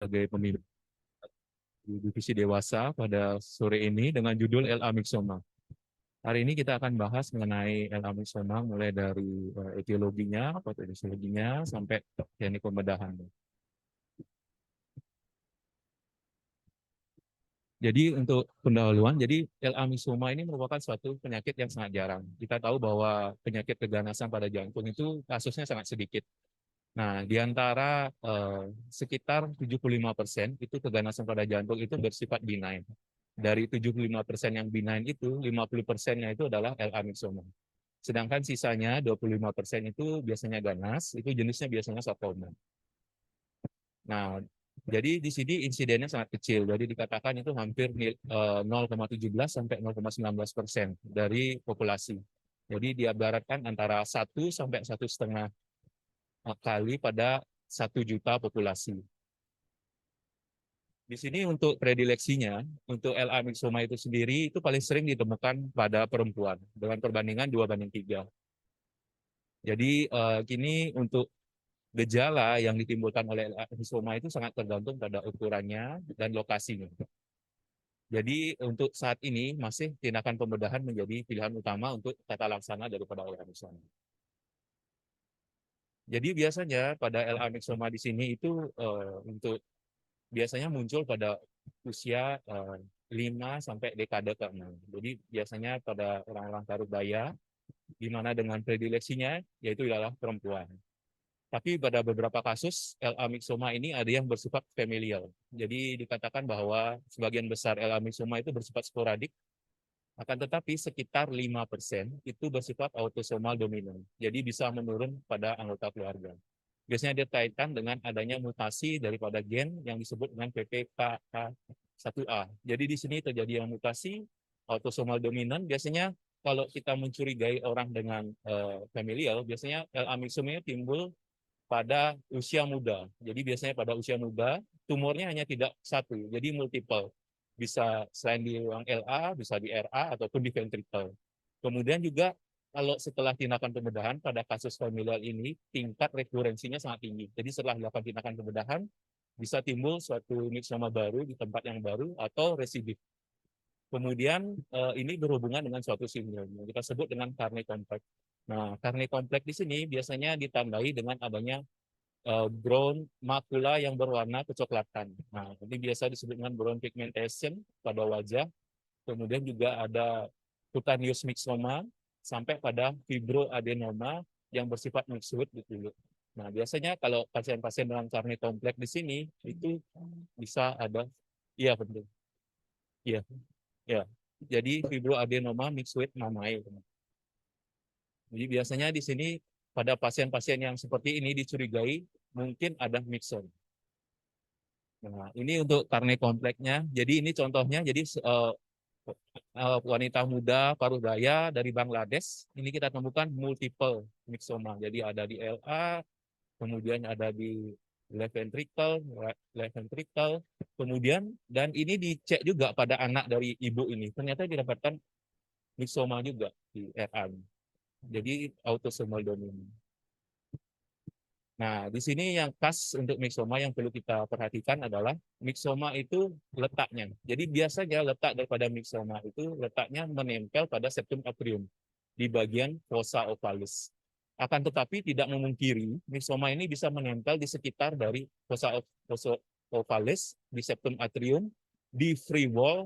sebagai pemimpin di divisi dewasa pada sore ini dengan judul LA Myxoma. Hari ini kita akan bahas mengenai LA Myxoma mulai dari etiologinya, patofisiologinya, sampai teknik pembedahan. Jadi untuk pendahuluan, jadi LA Myxoma ini merupakan suatu penyakit yang sangat jarang. Kita tahu bahwa penyakit keganasan pada jantung itu kasusnya sangat sedikit. Nah, di antara sekitar 75% itu keganasan pada jantung itu bersifat benign. Dari 75% yang benign itu, 50%-nya itu adalah LA myxoma. Sedangkan sisanya 25% itu biasanya ganas, itu jenisnya biasanya sarkoma. Nah, jadi di sini insidennya sangat kecil. Jadi dikatakan itu hampir 0,17 sampai 0,19% dari populasi. Jadi diibaratkan antara 1 sampai 1,5 kali pada 1 juta populasi. Di sini untuk predileksinya, untuk LA myxoma itu sendiri itu paling sering ditemukan pada perempuan dengan perbandingan 2:3. Jadi kini untuk gejala yang ditimbulkan oleh LA myxoma itu sangat tergantung pada ukurannya dan lokasinya. Jadi untuk saat ini masih tindakan pembedahan menjadi pilihan utama untuk tata laksana daripada LA myxoma. Jadi biasanya pada LA myxoma di sini itu untuk biasanya muncul pada usia 5 sampai dekade ke-6. Jadi biasanya pada orang-orang Parubaya, di mana dengan predileksinya yaitu adalah perempuan. Tapi pada beberapa kasus LA myxoma ini ada yang bersifat familial. Jadi dikatakan bahwa sebagian besar LA myxoma itu bersifat sporadik, akan tetapi sekitar 5% itu bersifat autosomal dominan. Jadi bisa menurun pada anggota keluarga. Biasanya dia kaitan dengan adanya mutasi daripada gen yang disebut dengan PPKK1A. Jadi di sini terjadi yang mutasi autosomal dominan. Biasanya kalau kita mencurigai orang dengan familial, biasanya LA myxoma timbul pada usia muda. Jadi biasanya pada usia muda, tumornya hanya tidak satu, jadi multiple. Bisa selain di ruang LA, bisa di RA, ataupun di ventricle. Kemudian juga kalau setelah tindakan pembedahan pada kasus familial ini, tingkat rekurensinya sangat tinggi. Jadi setelah dilakukan tindakan pembedahan, bisa timbul suatu myxoma baru di tempat yang baru atau residif. Kemudian ini berhubungan dengan suatu sindrom yang kita sebut dengan Carney complex. Nah, Carney complex di sini biasanya ditandai dengan adanya brown makula yang berwarna kecoklatan. Nah, ini biasa disebut dengan brown pigmentation pada wajah. Kemudian juga ada cutaneous myxoma sampai pada fibroadenoma yang bersifat myxoid di kulit. Nah, biasanya kalau pasien-pasien dengan Carney complex di sini itu bisa ada, iya penting, iya, ya. Jadi fibroadenoma myxoid mamae. Jadi biasanya di sini pada pasien-pasien yang seperti ini dicurigai mungkin ada myxoma. Nah, ini untuk Carney complex-nya. Jadi ini contohnya, jadi wanita muda paruh baya dari Bangladesh, ini kita temukan multiple myxoma. Jadi ada di LA, kemudian ada di left ventricle, right ventricle, kemudian dan ini dicek juga pada anak dari ibu ini. Ternyata didapatkan myxoma juga di RA. Jadi autosomal dominant. Nah, di sini yang khas untuk myxoma yang perlu kita perhatikan adalah myxoma itu letaknya. Jadi biasanya letak daripada myxoma itu letaknya menempel pada septum atrium di bagian fossa ovalis. Akan tetapi tidak memungkiri myxoma ini bisa menempel di sekitar dari fossa ovalis, di septum atrium, di free wall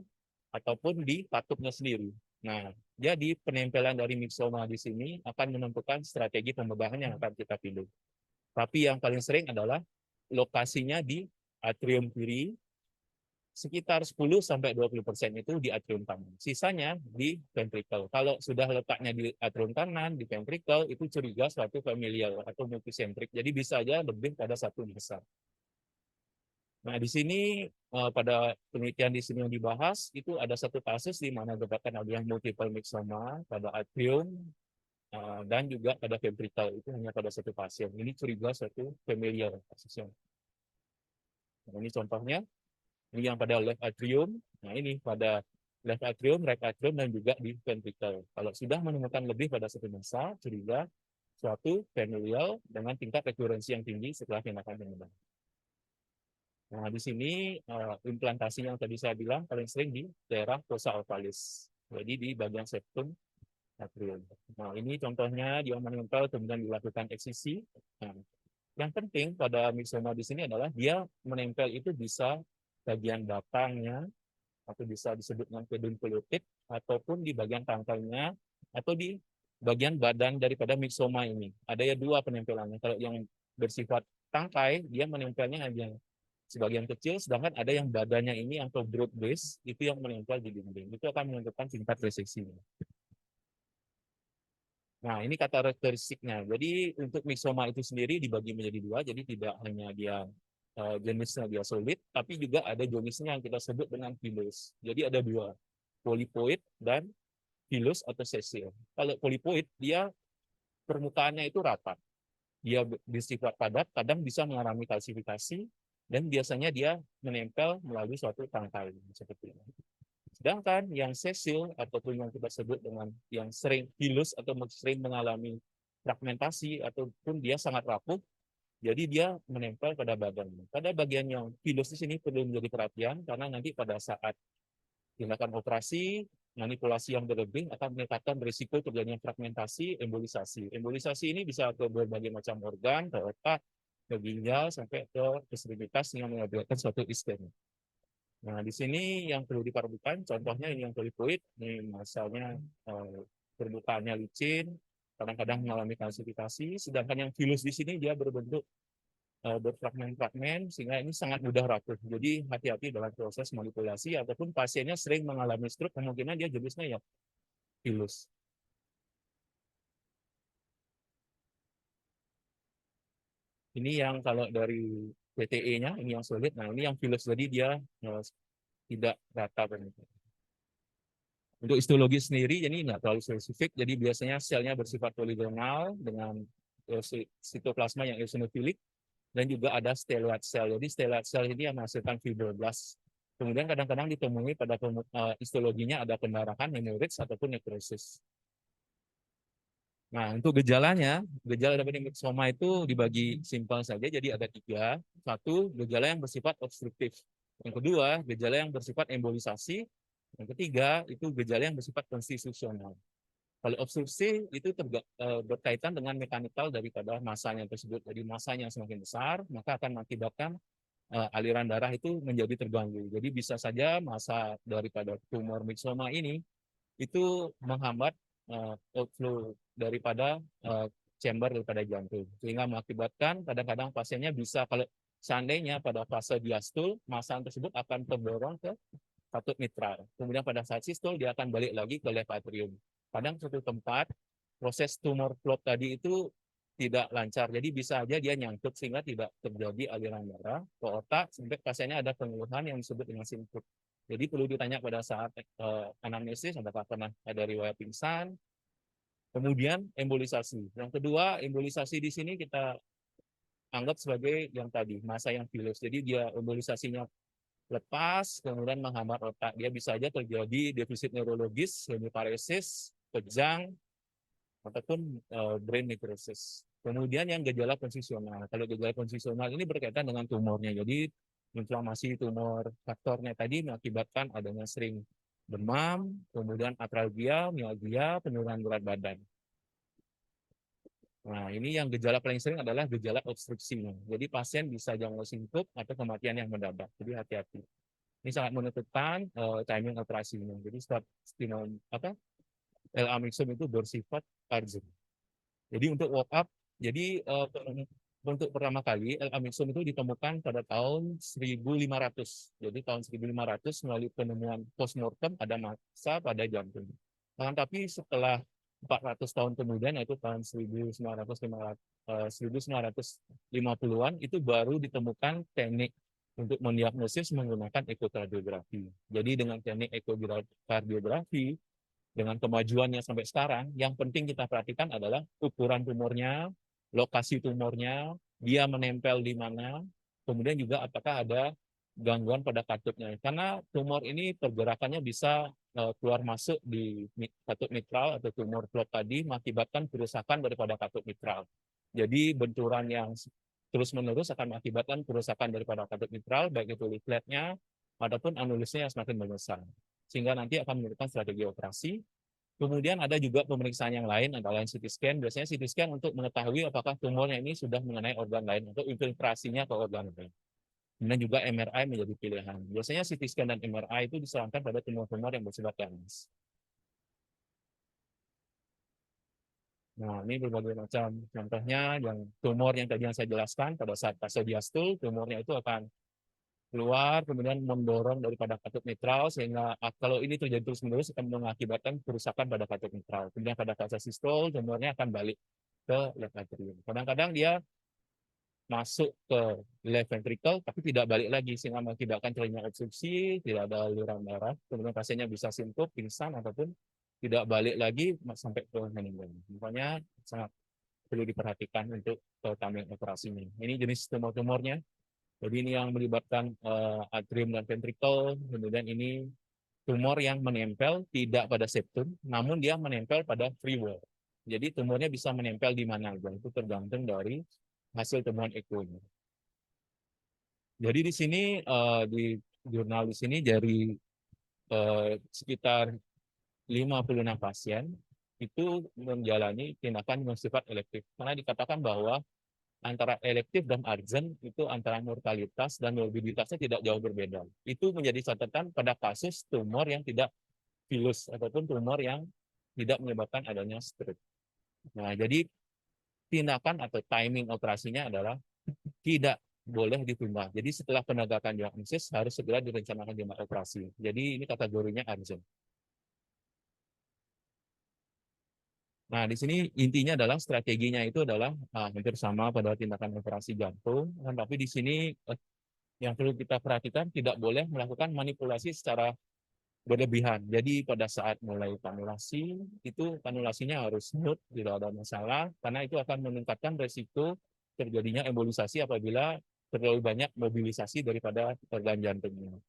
ataupun di patupnya sendiri. Nah, jadi penempelan dari myxoma di sini akan menentukan strategi pembedahan yang akan kita pilih. Tapi yang paling sering adalah lokasinya di atrium kiri, sekitar 10-20% itu di atrium kanan. Sisanya di ventricle. Kalau sudah letaknya di atrium kanan, di ventricle, itu curiga suatu familial atau multisentrik. Jadi bisa aja lebih pada satu besar. Nah, di sini pada penelitian di sini yang dibahas, itu ada satu kasus di mana dapatkan ada yang multiple myxoma pada atrium, dan juga pada ventricle itu hanya pada satu pasien. Ini curiga suatu familial kasusnya. Nah, ini contohnya, ini yang pada left atrium, nah ini pada left atrium, right atrium, dan juga di ventricle. Kalau sudah menemukan lebih pada satu massa, curiga suatu familial dengan tingkat rekurensi yang tinggi setelah tindakan pembedahan. Nah, di sini implantasinya yang tadi saya bilang paling sering di daerah fossa ortalis. Jadi di bagian septum atrium. Nah, ini contohnya dia menempel kemudian dilakukan eksisi. Nah, yang penting pada myxoma di sini adalah dia menempel itu bisa bagian batangnya atau bisa disebut dengan pedunculosid ataupun di bagian tangkainya atau di bagian badan daripada myxoma ini. Ada ya dua penempelannya. Kalau yang bersifat tangkai dia menempelnya hanya sebagian kecil, sedangkan ada yang badannya ini atau broad base itu yang menempel di dinding. Itu akan menentukan tingkat reseksinya. Nah, ini karakteristiknya. Jadi untuk myxoma itu sendiri dibagi menjadi dua, jadi tidak hanya dia jenisnya dia solid, tapi juga ada jenisnya yang kita sebut dengan pilus. Jadi ada dua, polipoid dan pilus atau sesil. Kalau polipoid, dia permukaannya itu rapat. Dia bersifat padat, kadang bisa mengalami kalsifikasi, dan biasanya dia menempel melalui suatu tangkai seperti ini. Sedangkan yang sesil ataupun yang kita sebut dengan yang sering pilus atau sering mengalami fragmentasi ataupun dia sangat rapuh, jadi dia menempel pada badan. Pada bagian yang pilus di sini perlu menjadi perhatian karena nanti pada saat tindakan operasi, manipulasi yang berlebih akan meningkatkan risiko terjadinya fragmentasi, embolisasi. Embolisasi ini bisa ke berbagai macam organ, ke otak, ke ginjal, sampai ke ekstremitas yang mengakibatkan suatu iskemia. Nah, di sini yang perlu diperhatikan, contohnya ini yang polipoid, ini misalnya permukaannya licin, kadang-kadang mengalami kalsifikasi, sedangkan yang pilus di sini dia berbentuk berfragmen-fragmen, sehingga ini sangat mudah rapuh. Jadi hati-hati dalam proses manipulasi, ataupun pasiennya sering mengalami stroke, kemungkinan dia jenisnya ya pilus. Ini yang kalau dari PTE-nya, ini yang solid, nah ini yang pilus, jadi dia tidak rata. Untuk histologi sendiri, jadi nggak terlalu spesifik, jadi biasanya selnya bersifat poligonal dengan sitoplasma yang eosinofilik, dan juga ada stellate cell. Jadi stellate cell ini yang menghasilkan fibroblast. Kemudian kadang-kadang ditemui pada histologinya ada pendarahan, hemorrhage, ataupun nekrosis. Nah, untuk gejalanya, gejala dari myxoma itu dibagi simpel saja, jadi ada tiga. Satu, gejala yang bersifat obstruktif. Yang kedua, gejala yang bersifat embolisasi. Yang ketiga, itu gejala yang bersifat konstitusional. Kalau obstruksi itu berkaitan dengan mekanikal daripada masanya tersebut. Jadi masanya semakin besar, maka akan mengakibatkan aliran darah itu menjadi terganggu. Jadi bisa saja masa daripada tumor myxoma ini itu menghambat outflow daripada chamber daripada jantung, sehingga mengakibatkan kadang-kadang pasiennya bisa, kalau seandainya pada fase diastul, masa tersebut akan terdorong ke katut mitral. Kemudian pada saat sistol dia akan balik lagi ke left atrium. Kadang suatu tempat proses tumor plot tadi itu tidak lancar, jadi bisa aja dia nyangkut sehingga tidak terjadi aliran darah ke otak sampai pasiennya ada pengeluhan yang disebut dengan simput. Jadi perlu ditanya pada saat anamnesis apakah pernah ada riwayat pingsan, kemudian embolisasi. Yang kedua, embolisasi di sini kita anggap sebagai yang tadi masa yang pilus. Jadi dia embolisasinya lepas, kemudian menghambat otak. Dia bisa saja terjadi defisit neurologis, hemiparesis, kejang, ataupun brain necrosis. Kemudian yang gejala konstitusional. Kalau gejala konstitusional ini berkaitan dengan tumornya. Jadi inflamasi tumor faktornya tadi mengakibatkan adanya sering demam, kemudian atralgia, mialgia, penurunan berat badan. Nah, ini yang gejala paling sering adalah gejala obstruksinya. Jadi pasien bisa jantung singkup atau kematian yang mendadak. Jadi hati-hati. Ini sangat menentukan timing operasinya. Jadi start LA myxome itu bersifat urgent. Jadi untuk walk up, jadi untuk pertama kali LA myxome itu ditemukan pada tahun 1500. Jadi tahun 1500 melalui penemuan postmortem ada massa pada jantung. Nah, tapi setelah 400 tahun kemudian, yaitu tahun 1950-an, itu baru ditemukan teknik untuk mendiagnosis menggunakan ekokardiografi. Jadi dengan teknik ekokardiografi, dengan kemajuannya sampai sekarang, yang penting kita perhatikan adalah ukuran tumornya, lokasi tumornya, dia menempel di mana, kemudian juga apakah ada gangguan pada katutnya. Karena tumor ini pergerakannya bisa keluar masuk di katut mitral atau tumor plot tadi mengakibatkan kerusakan daripada katut mitral. Jadi benturan yang terus-menerus akan mengakibatkan kerusakan daripada katode mitral, baik itu leafletnya ataupun anulusnya yang semakin membesar. Sehingga nanti akan memerlukan strategi operasi. Kemudian ada juga pemeriksaan yang lain, adalah CT scan. Biasanya CT scan untuk mengetahui apakah tumornya ini sudah mengenai organ lain atau infiltrasinya ke organ lain. Kemudian juga MRI menjadi pilihan. Biasanya CT scan dan MRI itu disarankan pada tumor-tumor yang bersifat ganas. Nah, ini berbagai macam contohnya, yang tumor yang tadi yang saya jelaskan pada saat fase diastul, tumornya itu akan keluar, kemudian mendorong daripada katode mitral, sehingga kalau ini terjadi terus-menerus akan mengakibatkan kerusakan pada katode mitral. Kemudian pada fase sistol, tumornya akan balik ke left atrium. Kadang-kadang dia masuk ke left ventricle, tapi tidak balik lagi, sehingga mengakibatkan terjadinya obstruksi, tidak ada aliran darah, kemudian pasiennya bisa sinkup, pingsan, ataupun tidak balik lagi sampai ke meninggal. Makanya sangat perlu diperhatikan untuk timing operasinya. Ini jenis tumor-tumornya. Jadi ini yang melibatkan atrium dan ventricle, kemudian ini tumor yang menempel tidak pada septum, namun dia menempel pada free wall. Jadi tumornya bisa menempel di mana aja, itu tergantung dari hasil temuan ekonya. Jadi di sini di jurnal di sini dari sekitar 56 pasien itu menjalani tindakan yang bersifat elektif. Karena dikatakan bahwa antara elektif dan urgent itu antara mortalitas dan morbiditasnya tidak jauh berbeda. Itu menjadi catatan pada kasus tumor yang tidak pilus ataupun tumor yang tidak menyebabkan adanya stroke. Nah, jadi tindakan atau timing operasinya adalah tidak boleh ditunda. Jadi setelah penegakan diagnosis harus segera direncanakan jam operasi. Jadi ini kategorinya urgent. Nah, di sini intinya adalah strateginya itu adalah hampir sama pada tindakan operasi jantung, tapi di sini yang perlu kita perhatikan tidak boleh melakukan manipulasi secara berlebihan. Jadi pada saat mulai kanulasi, itu kanulasinya harus smooth, tidak ada masalah, karena itu akan meningkatkan resiko terjadinya embolisasi apabila terlalu banyak mobilisasi daripada organ jantungnya.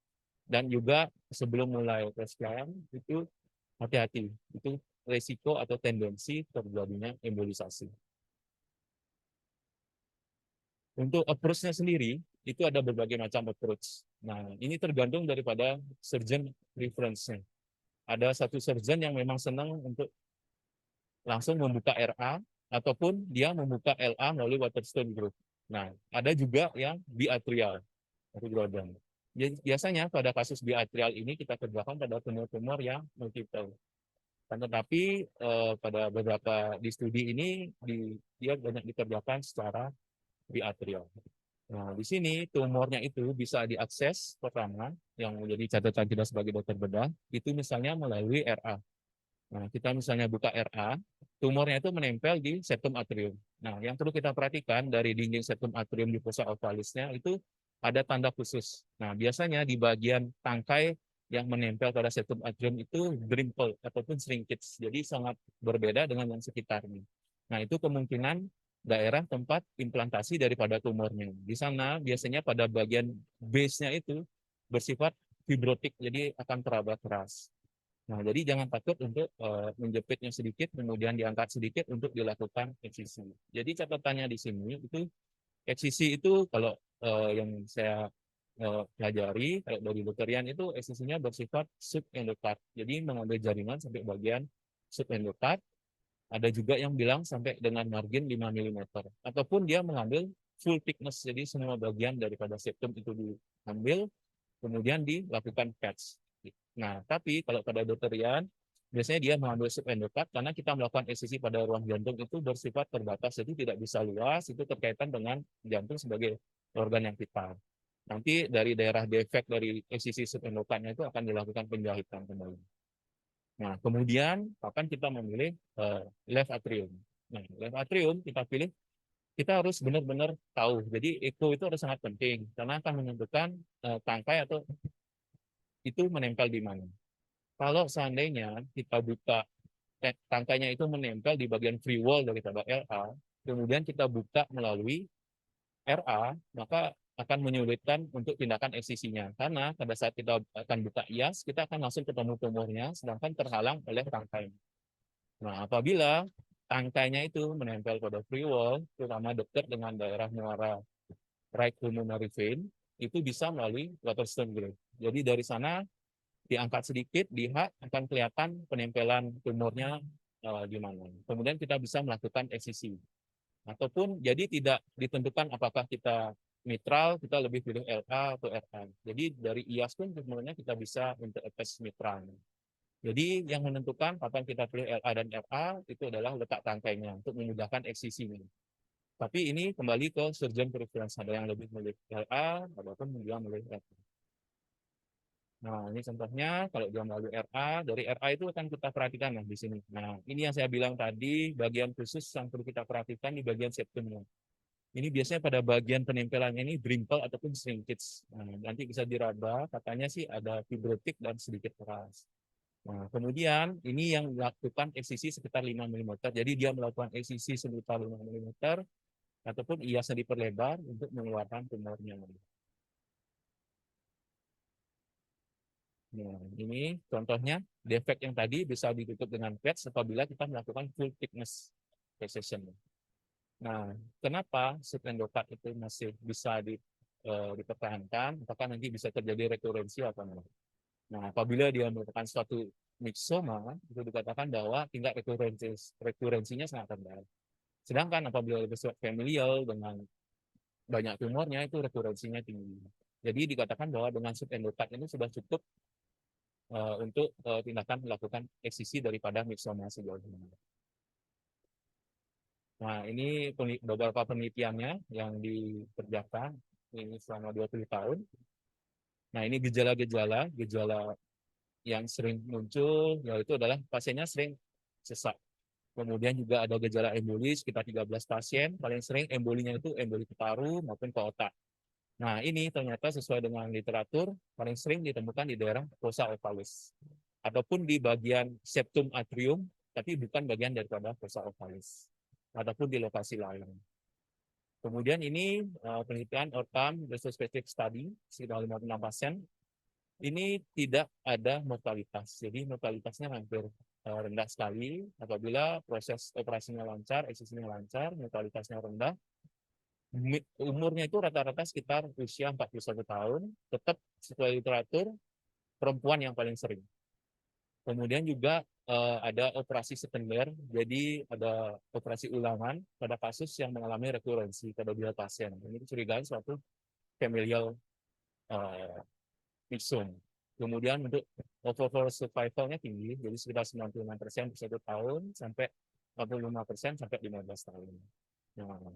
Dan juga sebelum mulai respiran, itu hati-hati, itu resiko atau tendensi terjadinya embolisasi. Untuk approach-nya sendiri, itu ada berbagai macam approach. Nah, ini tergantung daripada surgeon preference-nya. Ada satu surgeon yang memang senang untuk langsung membuka RA, ataupun dia membuka LA melalui Waterstone Group. Nah, ada juga yang biatrial, biasanya pada kasus biatrial ini kita kerjakan pada tumor-tumor yang multiple. Tetapi pada beberapa di studi ini dia banyak dikerjakan secara biatrial. Nah, di sini tumornya itu bisa diakses pertama, yang menjadi catatan kita sebagai dokter bedah, itu misalnya melalui RA. Nah, kita misalnya buka RA, tumornya itu menempel di septum atrium. Nah, yang perlu kita perhatikan dari dinding septum atrium di fossa ovalisnya itu ada tanda khusus. Nah, biasanya di bagian tangkai yang menempel pada septum atrium itu dimple ataupun shrinkage. Jadi sangat berbeda dengan yang sekitarnya. Nah, itu kemungkinan daerah tempat implantasi daripada tumornya. Di sana biasanya pada bagian base-nya itu bersifat fibrotik, jadi akan teraba keras. Nah, jadi jangan takut untuk menjepitnya sedikit, kemudian diangkat sedikit untuk dilakukan eksisi. Jadi catatannya di sini itu eksisi itu kalau yang saya pelajari kayak dari dokterian itu eksisinya bersifat subendokat. Jadi mengambil jaringan sampai bagian subendokat. Ada juga yang bilang sampai dengan margin 5 mm. Ataupun dia mengambil full thickness, jadi semua bagian daripada septum itu diambil, kemudian dilakukan patch. Nah, tapi kalau pada dokter Rian, biasanya dia mengambil subendokat karena kita melakukan eksisi pada ruang jantung itu bersifat terbatas, jadi tidak bisa luas, itu terkaitan dengan jantung sebagai organ yang vital. Nanti dari daerah defek dari eksisi subendokatnya itu akan dilakukan penjahitan kembali. Nah, kemudian kapan kita memilih left atrium. Nah, left atrium kita pilih, kita harus benar-benar tahu. Jadi echo itu harus sangat penting karena akan menentukan tangkai atau itu menempel di mana. Kalau seandainya kita buka tangkainya itu menempel di bagian free wall daripada LA, kemudian kita buka melalui RA, maka akan menyulitkan untuk tindakan eksisinya. Karena pada saat kita akan buka IAS, kita akan langsung ketemu tumornya, sedangkan terhalang oleh tangkai. Nah, apabila tangkainya itu menempel pada free wall, terutama dekat dengan daerah muara right pulmonary vein, itu bisa melalui Waterstone graft. Jadi dari sana diangkat sedikit, lihat akan kelihatan penempelan tumornya di mana. Kemudian kita bisa melakukan eksisi. Ataupun jadi tidak ditentukan apakah kita mitral, kita lebih pilih LA atau RA. Jadi dari IAS pun sebenarnya kita bisa untuk tes mitral. Jadi yang menentukan kapan kita pilih LA dan RA itu adalah letak tangkainya untuk memudahkan eksisinya. Tapi ini kembali ke surgeon preference, ada yang lebih milih LA, ada pun yang milih RA. Nah, ini contohnya kalau dia melalui RA, dari RA itu akan kita perhatikan di sini. Nah, ini yang saya bilang tadi, bagian khusus yang perlu kita perhatikan di bagian septumnya. Ini biasanya pada bagian penempelannya ini brimple ataupun shrinkage. Nah, nanti bisa diraba, katanya sih ada fibrotik dan sedikit keras. Nah, kemudian ini yang melakukan eksisi sekitar 5 mm. Jadi dia melakukan eksisi sekitar 5 mm ataupun iasnya diperlebar untuk mengeluarkan tumornya. Nah, ini contohnya defect yang tadi bisa ditutup dengan patch apabila kita melakukan full thickness precision. Nah, kenapa endocut itu masih bisa dipertahankan? Apakah nanti bisa terjadi rekurensi atau enggak? Nah, apabila dia merupakan suatu myxoma, itu dikatakan bahwa tingkat rekurensinya sangat rendah. Sedangkan apabila bersifat familial dengan banyak tumornya, itu rekurensinya tinggi. Jadi dikatakan bahwa dengan subendocut ini sudah cukup untuk tindakan melakukan eksisi daripada myxoma sejauh ini. Nah, ini beberapa penelitiannya yang dikerjakan ini selama 20 tahun. Nah, ini gejala-gejala yang sering muncul, yaitu adalah pasiennya sering sesak. Kemudian juga ada gejala emboli sekitar 13 pasien, paling sering embolinya itu emboli ke paru maupun ke otak. Nah, ini ternyata sesuai dengan literatur, paling sering ditemukan di daerah fossa ovalis. Ataupun di bagian septum atrium, tapi bukan bagian daripada fossa ovalis. Ataupun di lokasi lain. Kemudian ini penelitian outcome retrospective study, sekitar 56 pasien. Ini tidak ada mortalitas. Jadi mortalitasnya hampir rendah sekali. Apabila proses operasinya lancar, eksisinya lancar, mortalitasnya rendah, umurnya itu rata-rata sekitar usia 41 tahun, tetap sesuai literatur, perempuan yang paling sering. Kemudian juga ada operasi sekunder, jadi ada operasi ulangan pada kasus yang mengalami rekurensi pada dua pasien. Ini dicurigai suatu familial myxoma. Kemudian untuk overall survivalnya tinggi, jadi sekitar 96% 1 tahun sampai 45% sampai 15 tahun. Nah,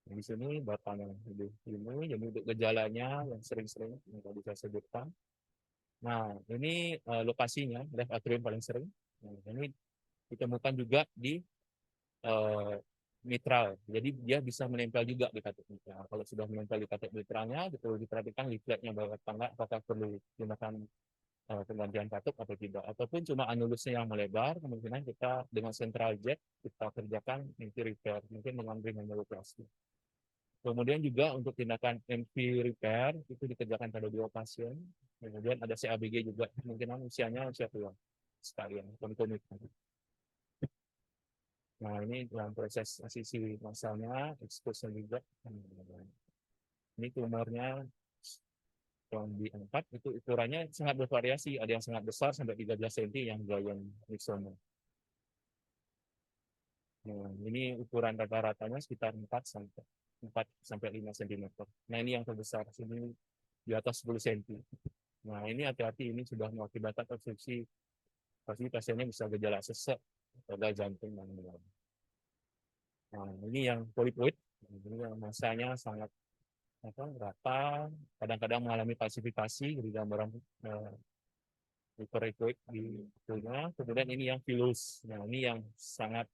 di sini batang yang lebih ini, jadi untuk gejalanya yang sering-sering yang tadi saya sebutkan. Nah, ini lokasinya, left atrium paling sering. Nah, ini ditemukan juga di mitral. Jadi dia bisa menempel juga di katup mitral. Kalau sudah menempel di katup mitralnya, betul diperhatikan leafletnya bawah tangga, apakah perlu gunakan penggantian katup atau tidak. Ataupun cuma anulusnya yang melebar, kemungkinan kita dengan central jet kita kerjakan MV repair, mungkin dengan granuloplast. Kemudian juga untuk tindakan MV repair itu dikerjakan pada 2 pasien. Kemudian ada CABG juga, kemungkinan usianya usia tua sekalian, koncomitan. Nah, ini dalam proses sisi masalnya, eksposnya juga. Ini tumornya yang diangkat, itu ukurannya sangat bervariasi. Ada yang sangat besar sampai 13 cm yang giant myxoma. Nah, ini ukuran rata-ratanya sekitar 4 sampai 5 cm. Nah, ini yang terbesar, sini di atas 10 cm. Nah, ini hati-hati, ini sudah mengakibatkan obstruksi. Pasti pasiennya bisa gejala sesek, pada jantung dan lain-lain. Nah, ini yang polipoid, ini yang masanya sangat rata, kadang-kadang mengalami falsifikasi di gambaran polipoid di tubuhnya. Kemudian ini yang pilus, nah ini yang sangat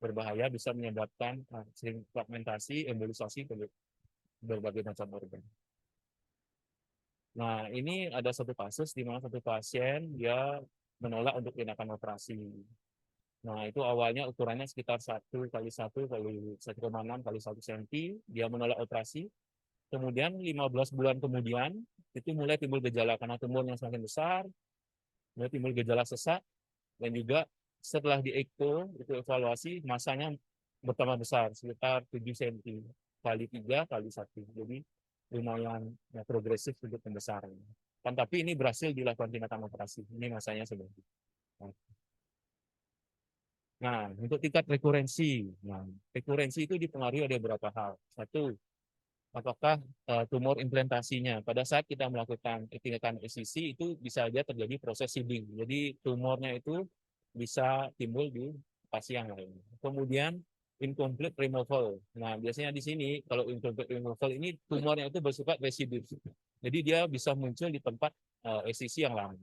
berbahaya, bisa menyebabkan sering fragmentasi, embolisasi ke berbagai macam organ. Nah, ini ada satu kasus di mana satu pasien dia menolak untuk tindakan operasi. Nah, itu awalnya ukurannya sekitar 1x1 kali 1,6 kali 1 cm. Dia menolak operasi. Kemudian 15 bulan kemudian, itu mulai timbul gejala karena tumornya semakin besar, mulai timbul gejala sesak, dan juga setelah di ECMO, itu evaluasi, masanya bertambah besar, sekitar 7 cm. kali 3 kali 1. Jadi lumayan progresif untuk pembesaran. Kan tapi ini berhasil dilakukan tindakan operasi. Ini masanya sudah. Nah, untuk tingkat rekurensi. Nah, rekurensi itu dipengaruhi oleh beberapa hal. Satu, apakah tumor implantasinya pada saat kita melakukan tindakan SCC itu bisa saja terjadi proses seeding. Jadi tumornya itu bisa timbul di pasien yang lain. Kemudian incomplete removal. Nah, biasanya di sini kalau incomplete removal ini tumornya itu bersifat residus. Jadi dia bisa muncul di tempat SCC yang lama.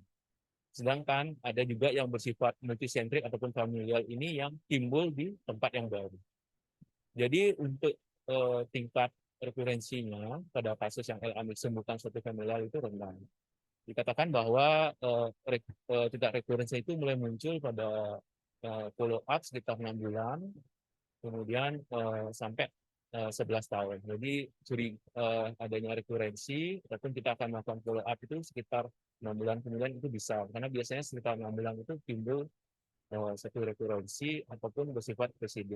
Sedangkan ada juga yang bersifat multisentrik ataupun familial ini yang timbul di tempat yang baru. Jadi untuk tingkat rekurensinya pada kasus yang LA sembuhkan suatu familial itu rendah. Dikatakan bahwa tingkat rekurensi itu mulai muncul pada follow up sekitar 6 bulan, kemudian sampai 11 tahun. Jadi adanya rekurensi, ataupun kita akan melakukan follow up itu sekitar 6 bulan kemudian itu bisa. Karena biasanya sekitar 6 bulan itu timbul satu rekurensi ataupun bersifat residu.